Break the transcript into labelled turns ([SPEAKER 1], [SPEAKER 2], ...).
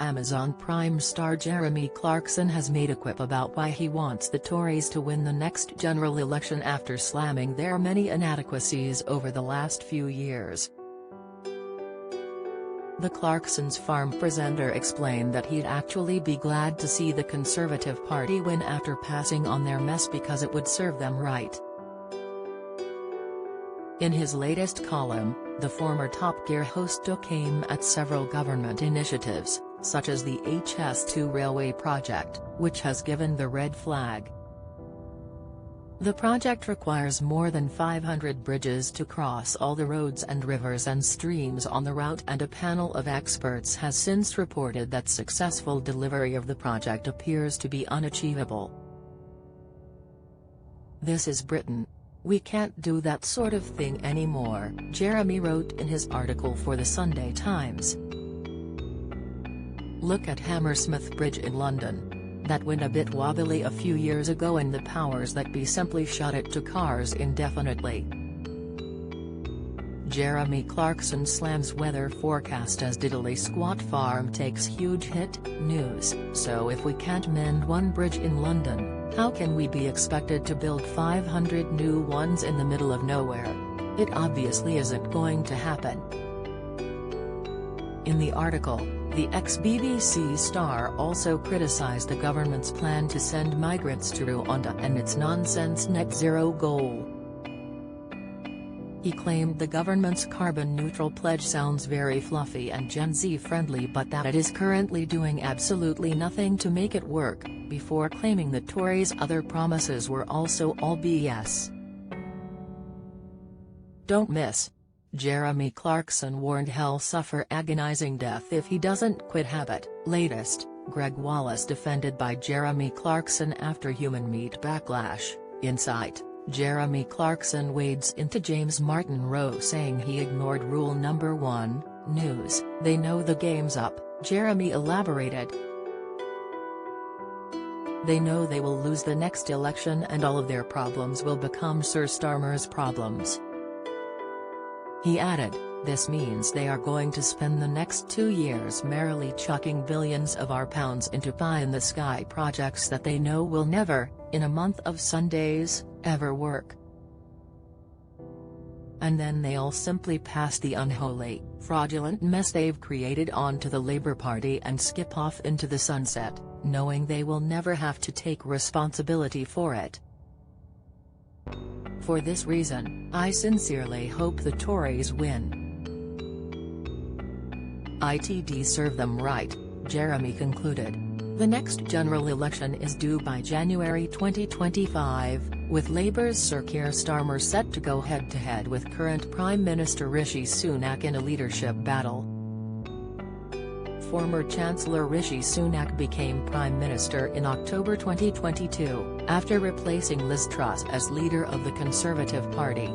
[SPEAKER 1] Amazon Prime star Jeremy Clarkson has made a quip about why he wants the Tories to win the next general election after slamming their many inadequacies over the last few years. The Clarkson's farm presenter explained that he'd actually be glad to see the Conservative Party win after passing on their mess because it would serve them right. In his latest column, the former Top Gear host took aim at several government initiatives, such as the HS2 railway project, which has given the red flag. The project requires more than 500 bridges to cross all the roads and rivers and streams on the route, and a panel of experts has since reported that successful delivery of the project appears to be unachievable. "This is Britain. We can't do that sort of thing anymore," Jeremy wrote in his article for the Sunday Times. "Look at Hammersmith Bridge in London. That went a bit wobbly a few years ago and the powers that be simply shut it to cars indefinitely." Jeremy Clarkson slams weather forecast as diddly squat farm takes huge hit. News: so if we can't mend one bridge in London, how can we be expected to build 500 new ones in the middle of nowhere? It obviously isn't going to happen. In the article, the ex-BBC star also criticised the government's plan to send migrants to Rwanda and its nonsense net zero goal. He claimed the government's carbon-neutral pledge sounds very fluffy and Gen Z friendly, but that it is currently doing absolutely nothing to make it work, before claiming the Tories' other promises were also all BS. "Don't miss." Jeremy Clarkson warned he'll suffer agonizing death if he doesn't quit habit. Latest, Greg Wallace defended by Jeremy Clarkson after human meat backlash. Insight: Jeremy Clarkson wades into James Martin Rowe saying he ignored rule number 1. News: they know the game's up, Jeremy elaborated. They know they will lose the next election and all of their problems will become Sir Starmer's problems. He added, this means they are going to spend the next 2 years merrily chucking billions of our pounds into pie-in-the-sky projects that they know will never, in a month of Sundays, ever work. And then they'll simply pass the unholy, fraudulent mess they've created onto the Labour Party and skip off into the sunset, knowing they will never have to take responsibility for it. For this reason, I sincerely hope the Tories win. It'd serve them right, Jeremy concluded. The next general election is due by January 2025, with Labour's Sir Keir Starmer set to go head-to-head with current Prime Minister Rishi Sunak in a leadership battle. Former Chancellor Rishi Sunak became Prime Minister in October 2022, after replacing Liz Truss as leader of the Conservative Party.